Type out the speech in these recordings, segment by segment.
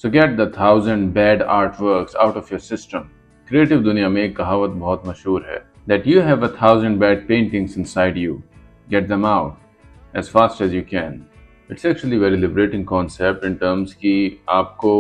So get the 1000 bad artworks out of your system. Creative दुनिया में एक कहावत बहुत मशहूर है, that you have 1000 bad paintings inside you, get them out as fast as you can. It's actually very liberating concept in terms कि आपको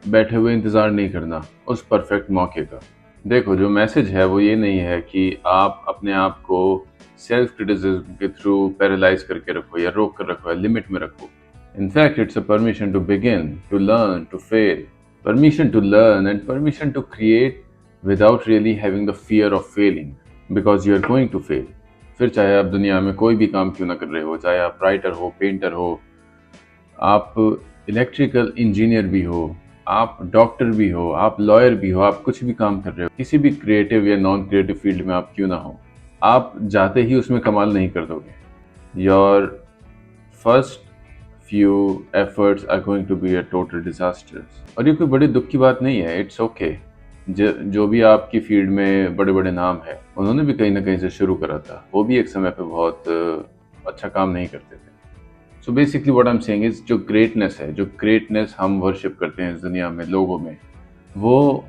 बैठे हुए इंतज़ार नहीं करना उस परफेक्ट मौके का। देखो, जो मैसेज है वो ये नहीं है कि आप अपने आप को सेल्फ क्रिटिसिज्म के थ्रू पैरालाइज करके रखो या रोक कर रखो या लिमिट में रखो। In fact, it's a permission to begin, to learn, to fail, permission to learn and permission to create without really having the fear of failing, because you are going to fail. फिर चाहे आप दुनिया में कोई भी काम क्यों ना कर रहे हो, चाहे आप राइटर हो, पेंटर हो, आप इलेक्ट्रिकल इंजीनियर भी हो, आप डॉक्टर भी हो, आप लॉयर भी हो, आप कुछ भी काम कर रहे हो, किसी भी क्रिएटिव या नॉन क्रिएटिव फील्ड में आप क्यों ना हो, आप जाते ही उसमें कमाल नहीं कर दोगे। Your first few efforts are going to be a total disasters। और ये कोई बड़ी दुख की बात नहीं है, इट्स ओके। जो भी आपकी फील्ड में बड़े बड़े नाम है, उन्होंने भी कहीं ना कहीं से शुरू करा था, वो भी एक समय पे बहुत अच्छा काम नहीं करते थे। So basically what I am saying is, जो ग्रेटनेस है, जो ग्रेटनेस हम वर्शिप करते हैं इस दुनिया में लोगों में, वो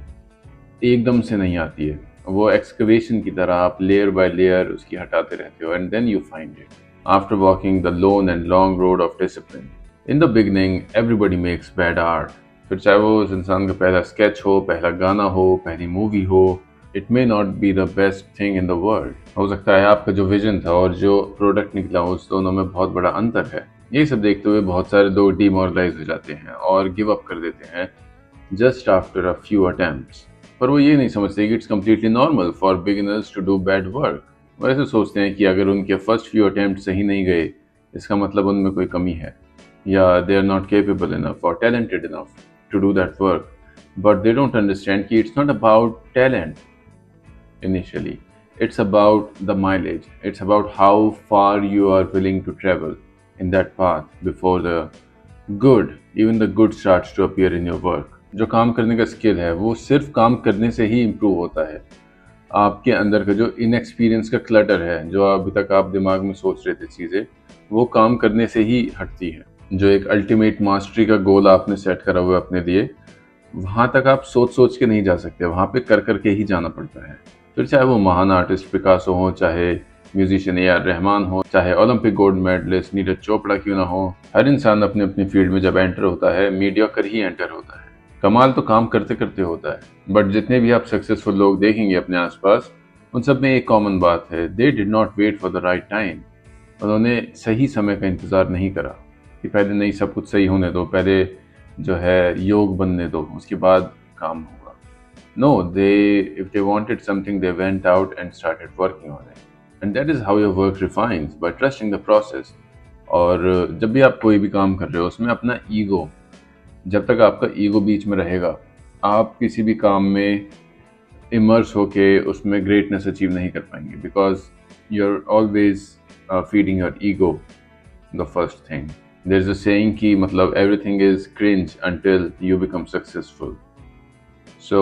एकदम से नहीं आती है। वो एक्सकवेशन की तरह आप लेयर बाय लेयर उसकी हटाते रहते हो, and then you find it after walking the lone and long road of discipline। In the beginning, everybody makes bad art। फिर चाहे वो उस इंसान का पहला स्केच हो, पहला गाना हो, पहली मूवी हो, it may not be the best thing in the world। हो सकता है आपका जो विजन था और जो प्रोडक्ट निकला उस दोनों में बहुत बड़ा अंतर है। ये सब देखते हुए बहुत सारे लोग डिमोरलाइज हो जाते हैं और गिव अप कर देते हैं just after a few attempts। पर वो ये नहीं समझते कि it's completely normal for beginners to do bad work। वो ऐसे सोचते हैं कि अगर उनके फर्स्ट फ्यू अटेम्प्ट सही नहीं गए, इसका मतलब उनमें कोई कमी है, या they are not capable enough और talented enough to do that work. But they don't understand कि it's not about talent initially, it's about the mileage, it's about how far you are willing to travel in that path before the good, even the good starts to appear in your work. जो काम करने का skill है वो सिर्फ काम करने से ही इम्प्रूव होता है। आपके अंदर का जो इनएक्सपीरियंस का क्लटर है, जो अभी तक आप दिमाग में सोच रहे थे चीज़ें, वो काम करने से ही हटती है। जो एक अल्टीमेट मास्टरी का गोल आपने सेट करा हुआ है अपने लिए, वहाँ तक आप सोच सोच के नहीं जा सकते, वहाँ पे कर करके ही जाना पड़ता है। फिर चाहे वो महान आर्टिस्ट पिकासो हो, चाहे म्यूजिशियन ए आर रहमान हो, चाहे Olympic gold medalist Neeraj Chopra क्यों ना हो, हर इंसान अपने अपनी फील्ड में जब एंटर होता है, मीडियोकर ही एंटर होता है। कमाल तो काम करते करते होता है। बट जितने भी आप सक्सेसफुल लोग देखेंगे अपने आसपास, उन सब में एक कॉमन बात है, they did not wait for the right time. उन्होंने सही समय का इंतज़ार नहीं करा कि पहले नहीं सब कुछ सही होने दो, पहले जो है योग बनने दो, उसके बाद काम होगा। No, they if they wanted something they went out and started working on it, and that is how your work refines, by trusting the process. और जब भी आप कोई भी काम कर रहे हो, उसमें अपना ईगो, जब तक आपका ईगो बीच में रहेगा, आप किसी भी काम में इमर्स होके उसमें ग्रेटनेस अचीव नहीं कर पाएंगे, because you are always feeding your ego the first thing. There is a saying कि मतलब everything is cringe until you become successful. So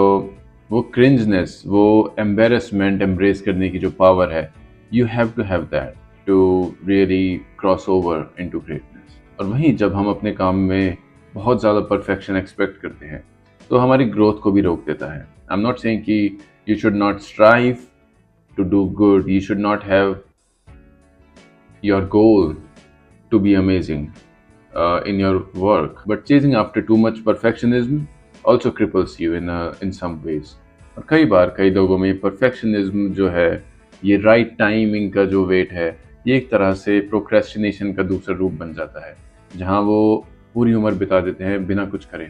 वो क्रिंजनेस, वो एम्बेरसमेंट एम्ब्रेस करने की जो पावर है, you have to have that to really cross over into greatness. और वहीं जब हम अपने काम में बहुत ज़्यादा परफेक्शन एक्सपेक्ट करते हैं, तो हमारी ग्रोथ को भी रोक देता है। आई एम नॉट सेइंग कि you should not strive to do good, you should not have your goal to be amazing in your work, but chasing after too much perfectionism also cripples you in some ways। और कई बार कई लोगों में perfectionism जो है, ये right timing का जो वेट है, ये एक तरह से procrastination का दूसरा रूप बन जाता है, जहाँ वो पूरी उम्र बिता देते हैं बिना कुछ करे,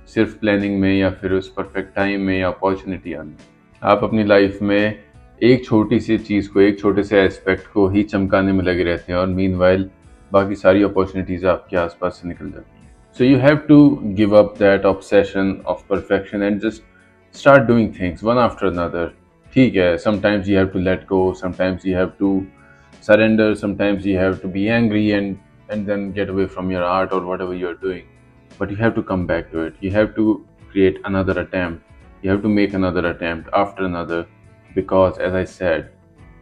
सिर्फ प्लानिंग में या फिर उस परफेक्ट टाइम में या अपॉर्चुनिटी आने। आप अपनी लाइफ में एक छोटी सी चीज़ को, एक छोटे से एस्पेक्ट को ही चमकाने में लगे रहते हैं, और मीनवाइल बाकी सारी अपॉर्चुनिटीज़ आपके आसपास से निकल जाती हैं। So you have to give up that obsession of perfection and just start doing things one after another. ठीक है, sometimes you have to let go, sometimes you have to surrender, sometimes you have to be angry and then get away from your art or whatever you're doing, but you have to come back to it, you have to create another attempt, you have to make another attempt after another, because as I said,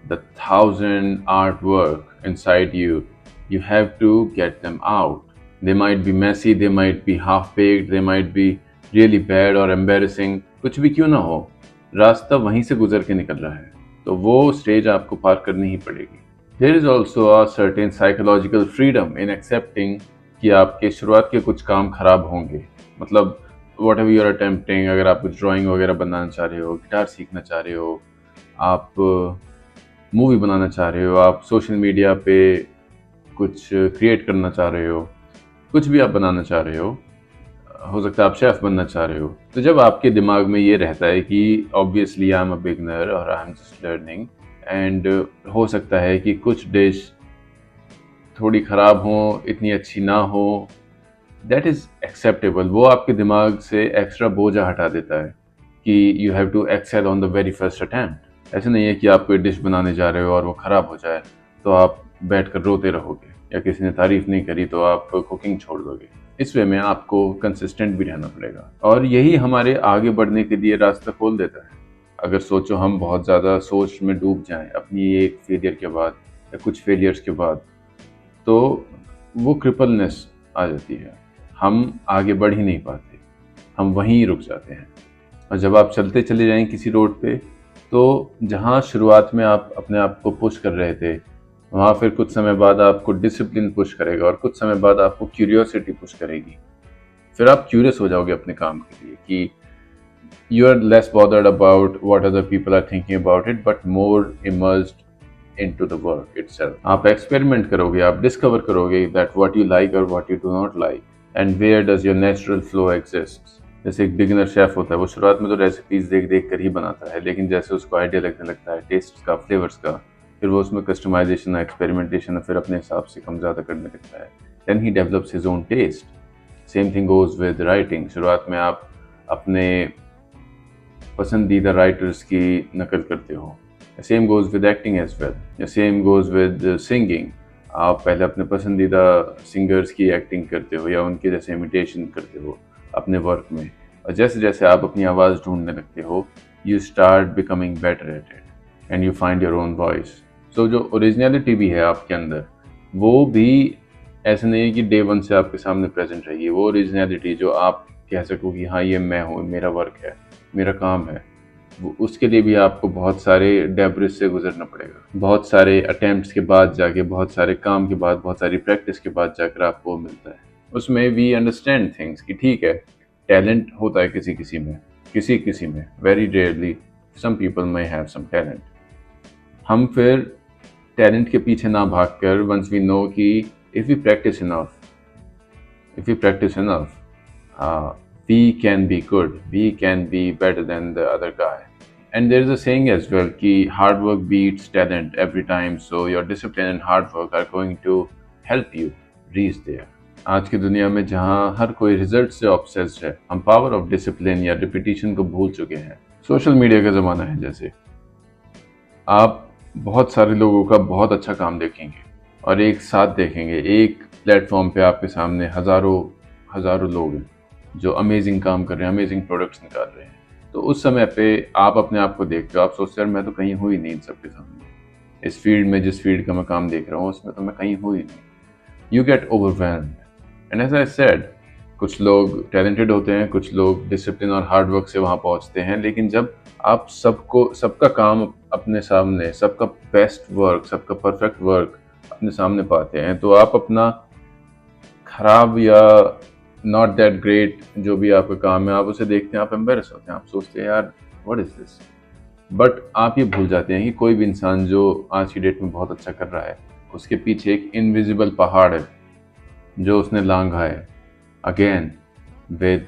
the 1000 artwork inside you, you have to get them out, They might be messy, they might be half-baked, they might be really bad or embarrassing. कुछ भी क्यों ना हो, रास्ता वहीं से गुजर के निकल रहा है, तो वो स्टेज आपको पार करनी ही पड़ेगी। There is also a certain psychological freedom in accepting कि आपके शुरुआत के कुछ काम खराब होंगे। मतलब whatever you are attempting, अगर आप कुछ ड्राइंग वगैरह बनाना चाह रहे हो, गिटार सीखना चाह रहे हो, आप मूवी बनाना चाह रहे हो, आप सोशल मीडिया पे कुछ क्रिएट करना चाह रहे हो, कुछ भी आप बनाना चाह रहे हो सकता है आप शेफ बनना चाह रहे हो, तो जब आपके दिमाग में ये रहता है कि obviously I am a beginner और I am just learning and हो सकता है कि कुछ डिश थोड़ी ख़राब हो, इतनी अच्छी ना हो, दैट इज़ एक्सेप्टेबल। वो आपके दिमाग से एक्स्ट्रा बोझा हटा देता है कि you have to excel on the very first attempt. ऐसे नहीं है कि आप कोई डिश बनाने जा रहे हो और वो ख़राब हो जाए तो आप बैठ कर रोते रहोगे, या किसी ने तारीफ़ नहीं करी तो आप कुकिंग छोड़ दोगे। इस वे में आपको कंसिस्टेंट भी रहना पड़ेगा, और यही हमारे आगे बढ़ने के लिए रास्ता खोल देता है। अगर सोचो हम बहुत ज़्यादा सोच में डूब जाएं अपनी एक फेलियर के बाद या कुछ फेलियर्स के बाद, तो वो क्रिपलनेस आ जाती है, हम आगे बढ़ ही नहीं पाते, हम वहीं रुक जाते हैं। और जब आप चलते चले जाएं किसी रोड पे, तो जहाँ शुरुआत में आप अपने आप को पुश कर रहे थे, वहाँ फिर कुछ समय बाद आपको डिसिप्लिन पुश करेगा और कुछ समय बाद आपको क्यूरियोसिटी पुश करेगी। फिर आप क्यूरियस हो जाओगे अपने काम के लिए कि you are less bothered about what other people are thinking about it, but more immersed into the work itself. आप एक्सपेरिमेंट करोगे, आप डिस्कवर करोगे that what you like or what you do not like and where does your natural flow exists. जैसे एक beginner chef होता है, वो शुरुआत में तो रेसिपीज देख देख कर ही बनाता है, लेकिन जैसे उसको आइडिया लगने लगता है टेस्ट का, फ्लेवर्स का, फिर वो उसमें कस्टमाइजेशन, एक्सपेरिमेंटेशन फिर अपने हिसाब से कम ज़्यादा करने लगता है। देन ही develops his own taste. Same thing goes with writing. शुरुआत में आप अपने पसंदीदा राइटर्स की नकल करते हो। Same goes with acting as well, same goes with singing. आप पहले अपने पसंदीदा सिंगर्स की एक्टिंग करते हो या उनके जैसे इमिटेशन करते हो अपने वर्क में, और जैसे जैसे आप अपनी आवाज़ ढूंढने लगते हो, you start becoming better at it and you find your own voice. So जो ओरिजिनलिटी भी है आपके अंदर, वो भी ऐसे नहीं है कि डे वन से आपके सामने प्रेजेंट रहेगी। वो ओरिजिनलिटी जो आप कह सको कि हाँ ये मैं हूँ, मेरा वर्क है, मेरा काम है, उसके लिए भी आपको बहुत सारे डेब्रिस से गुजरना पड़ेगा। बहुत सारे अटेम्प्ट्स के बाद जाके, बहुत सारे काम के बाद, बहुत सारी प्रैक्टिस के बाद जाकर आपको वो मिलता है। उसमें वी अंडरस्टैंड थिंग्स कि ठीक है, टैलेंट होता है किसी किसी में, किसी किसी में, very rarely some people may have some talent. हम फिर टैलेंट के पीछे ना भागकर, वंस वी नो कि if we practice enough, we can be good, we can be better than the other guy. And there is a saying as well कि hard work beats talent every time, so your discipline and hard work are going to help you reach there. आज की दुनिया में जहाँ हर कोई result से obsessed है, हम पावर ऑफ डिसिप्लिन या रिपीटिशन को भूल चुके हैं। सोशल मीडिया का ज़माना है, जैसे आप बहुत सारे लोगों का बहुत अच्छा काम देखेंगे और एक साथ देखेंगे, एक प्लेटफॉर्म पे आपके सामने हज़ारों लोग हैं जो अमेजिंग काम कर रहे हैं, अमेजिंग प्रोडक्ट्स निकाल रहे हैं। तो उस समय पे आप अपने आप को देखते हो, आप सोचते हैं मैं तो कहीं हूँ ही नहीं इन सबके सामने, इस फील्ड में, जिस फील्ड का मैं काम देख रहा हूँ उसमें तो मैं कहीं हूँ ही नहीं। You get overwhelmed. And as I said, कुछ लोग टैलेंटेड होते हैं, कुछ लोग डिसिप्लिन और हार्ड वर्क से वहाँ पहुँचते हैं, लेकिन जब आप सबका काम अपने सामने, सबका बेस्ट वर्क, सबका परफेक्ट वर्क अपने सामने पाते हैं, तो आप अपना खराब या नॉट दैट ग्रेट जो भी आपका काम है, आप उसे देखते हैं, आप एम्बेरस होते हैं, आप सोचते हैं यार व्हाट इज दिस। बट आप ये भूल जाते हैं कि कोई भी इंसान जो आज की डेट में बहुत अच्छा कर रहा है, उसके पीछे एक इनविजिबल पहाड़ है जो उसने लांघा है, अगेन विद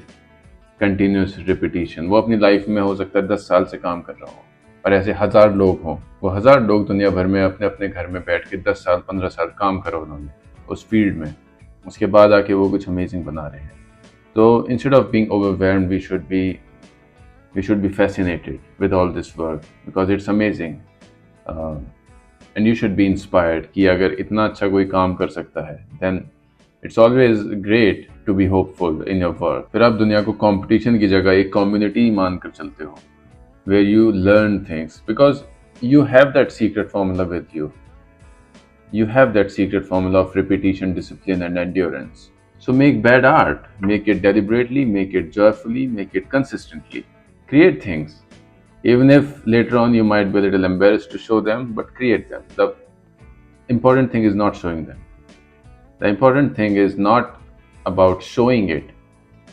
कंटिन्यूस रिपीटिशन। वो अपनी लाइफ में हो सकता है 10 साल से काम कर रहा हो, और ऐसे 1000 लोग हों, वो 1000 लोग दुनिया भर में अपने अपने घर में बैठ के 10 साल 15 साल काम करो उन्होंने उस फील्ड में, उसके बाद आके वो कुछ अमेजिंग बना रहे हैं। तो instead of being overwhelmed, we should be fascinated with all this work because it's amazing, and you should be inspired कि अगर इतना अच्छा कोई काम कर सकता है, then it's always great to be hopeful in your work। फिर आप दुनिया को कंपटीशन की जगह एक कम्युनिटी मान कर चलते हो, where you learn things because you have that secret formula with you. You have that secret formula of repetition, discipline and endurance. So make bad art, make it deliberately, make it joyfully, make it consistently. Create things. Even if later on you might be a little embarrassed to show them, but create them. The important thing is not showing them. The important thing is not about showing it.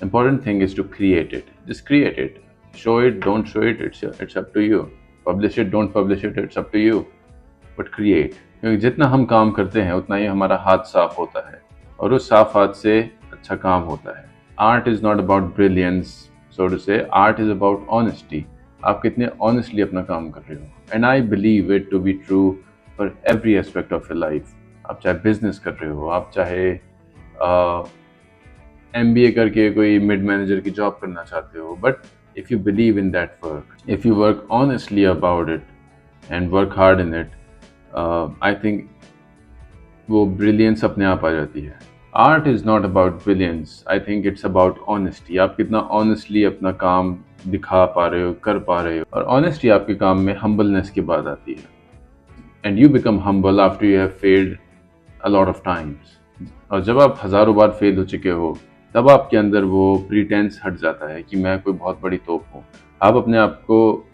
Important thing is to create it. Just create it. Show it, don't show it, it's up to you. Publish it, don't publish it, it's up to you. But create. क्योंकि जितना हम काम करते हैं उतना ही हमारा हाथ साफ होता है और उस साफ हाथ से अच्छा काम होता है. Art is not about brilliance, so to say. Art is about honesty. आप कितने honestly अपना काम कर रहे हो. And I believe it to be true for every aspect of your life. आप चाहे business कर रहे हो, आप चाहे MBA करके कोई mid manager की job करना चाहते हो, but if you believe in that work, if you work honestly about it and work hard in it, I think वो brilliance अपने आप आ जाती है. Art is not about brilliance. I think it's about honesty. आप कितना honestly अपना काम दिखा पा रहे हो, कर पा रहे हो, और honesty आपके काम में humbleness के बाद आती है. And you become humble after you have failed a lot of times. और जब आप हजारों बार फेल हो चुके हो, तब आपके अंदर वो प्रीटेंस हट जाता है कि मैं कोई बहुत बड़ी तोप हूँ. आप अपने आप को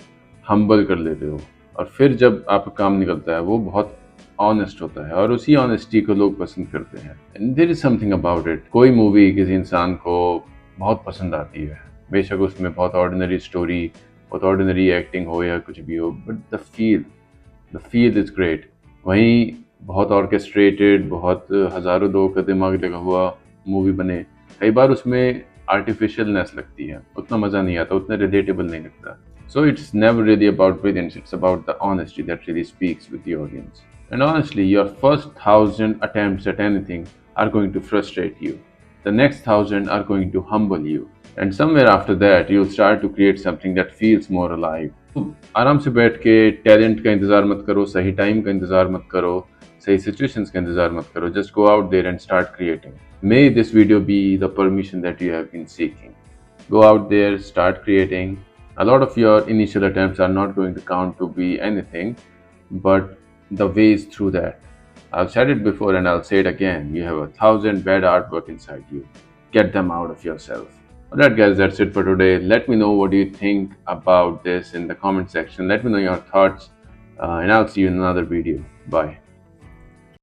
हम्बल कर लेते हो और फिर जब आपका काम निकलता है वो बहुत ऑनेस्ट होता है और उसी ऑनेस्टी को लोग पसंद करते हैं. And there is something about it. कोई मूवी किसी इंसान को बहुत पसंद आती है, बेशक उसमें बहुत ऑर्डिनरी स्टोरी, बहुत ऑर्डिनरी एक्टिंग हो या कुछ भी हो, but the feel is great. वहीं बहुत ऑर्केस्ट्रेटेड, बहुत हज़ारों लोगों का दिमाग लगा हुआ मूवी बने, कई बार उसमें आर्टिफिशियलनेस लगती है, उतना मज़ा नहीं आता, उतना रिलेटेबल नहीं लगता. So it's never really about brilliance, it's about the honesty that really speaks with the audience. And honestly, your first 1,000 attempts at anything are going to frustrate you. The next 1,000 are going to humble you. And somewhere after that, you'll start to create something that feels more alive. आराम से बैठ के talent का इंतज़ार मत करो, सही time का इंतज़ार मत करो, सही सिचुएशंस का इंतज़ार मत करो. Just go out there and start creating. May this video be the permission that you have been seeking. Go out there, start creating. A lot of your initial attempts are not going to count to be anything, but the ways through that. I've said it before and I'll say it again. You have 1,000 bad artwork inside you. Get them out of yourself. Alright guys, that's it for today. Let me know what you think about this in the comment section. Let me know your thoughts and I'll see you in another video. Bye.